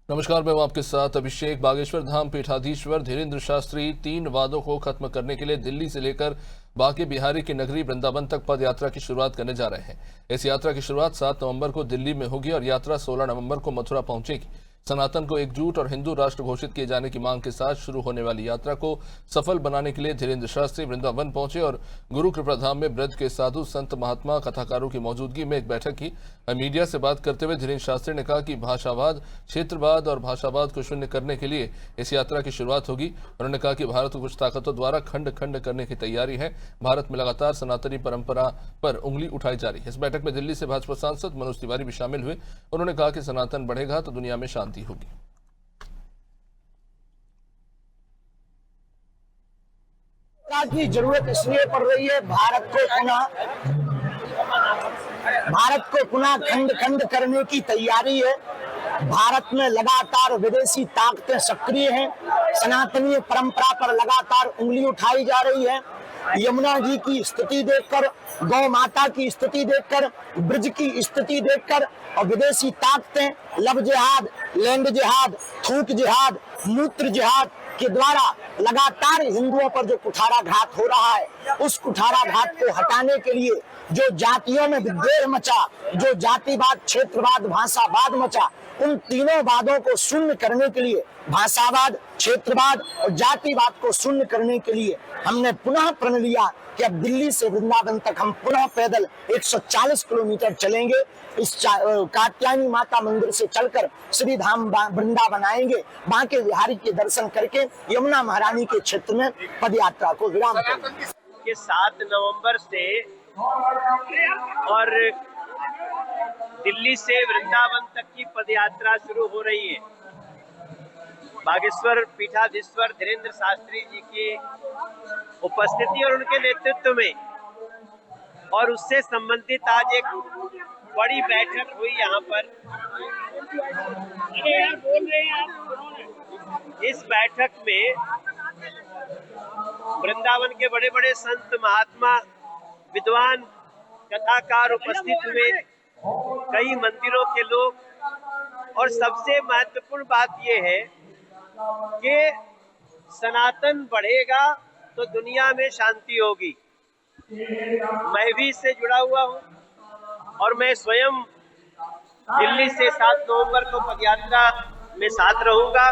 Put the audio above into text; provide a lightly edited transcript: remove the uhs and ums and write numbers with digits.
नमस्कार, मैं हूं आपके साथ अभिषेक। बागेश्वर धाम पीठाधीश्वर धीरेन्द्र शास्त्री 3 वादों को खत्म करने के लिए दिल्ली से लेकर बांके बिहारी की नगरी वृंदावन तक पद यात्रा की शुरुआत करने जा रहे हैं। इस यात्रा की शुरुआत 7 नवंबर को दिल्ली में होगी और यात्रा 16 नवंबर को मथुरा पहुंचेगी। सनातन को एकजुट और हिंदू राष्ट्र घोषित किए जाने की मांग के साथ शुरू होने वाली यात्रा को सफल बनाने के लिए धीरेन्द्र शास्त्री वृंदावन पहुंचे और गुरु कृपाधाम में ब्रज के साधु संत महात्मा कथाकारों की मौजूदगी में एक बैठक की। मीडिया से बात करते हुए धीरेन्द्र शास्त्री ने कहा कि भाषावाद, क्षेत्रवाद और भाषावाद को शून्य करने के लिए इस यात्रा की शुरुआत होगी। उन्होंने कहा कि भारत को कुछ ताकतों द्वारा खंड खंड करने की तैयारी है। भारत में लगातार सनातनी परंपरा पर उंगली उठाई जा रही है। इस बैठक में दिल्ली से भाजपा सांसद मनोज तिवारी भी शामिल हुए। उन्होंने कहा कि सनातन बढ़ेगा तो दुनिया में शांति होगी। की जरूरत इसलिए पड़ रही है, भारत को पुनः खंड खंड करने की तैयारी है। भारत में लगातार विदेशी ताकतें सक्रिय हैं। सनातनी परंपरा पर लगातार उंगली उठाई जा रही है। यमुना जी की स्थिति देखकर, गौ माता की स्थिति देखकर, ब्रज की स्थिति देखकर और विदेशी ताकतें लव जिहाद, लैंड जिहाद, थूक जिहाद, मूत्र जिहाद के द्वारा लगातार हिंदुओं पर जो कुठाराघात हो रहा है, उस कुठाराघात को हटाने के लिए जो जातियों में विद्वेष मचा, जो जातिवाद, क्षेत्रवाद, भाषावाद मचा, उन तीनों वादों को शून्य करने के लिए, भाषावाद, क्षेत्रवाद और जातिवाद को शून्य करने के लिए हमने पुनः प्रण लिया कि अब दिल्ली से वृंदावन तक हम पुनः पैदल 140 किलोमीटर चलेंगे। इस कात्यायनी माता मंदिर से चलकर श्री धाम वृंदावन आएंगे, बांके बिहारी के दर्शन करके यमुना महारानी के क्षेत्र में पदयात्रा को विराम देंगे। 7 नवंबर से और दिल्ली से वृंदावन तक की पदयात्रा शुरू हो रही है। बागेश्वर पीठाधीश्वर धीरेन्द्र शास्त्री जी की उपस्थिति और उनके नेतृत्व में और उससे संबंधित आज एक बड़ी बैठक हुई यहाँ पर। इस बैठक में वृंदावन के बड़े बड़े संत महात्मा, विद्वान, कथाकार उपस्थित हुए, कई मंदिरों के लोग। और सबसे महत्वपूर्ण बात यह है कि सनातन बढ़ेगा तो दुनिया में शांति होगी। मैं भी इससे जुड़ा हुआ हूँ और मैं स्वयं दिल्ली से 7 नवंबर को पदयात्रा में साथ रहूंगा।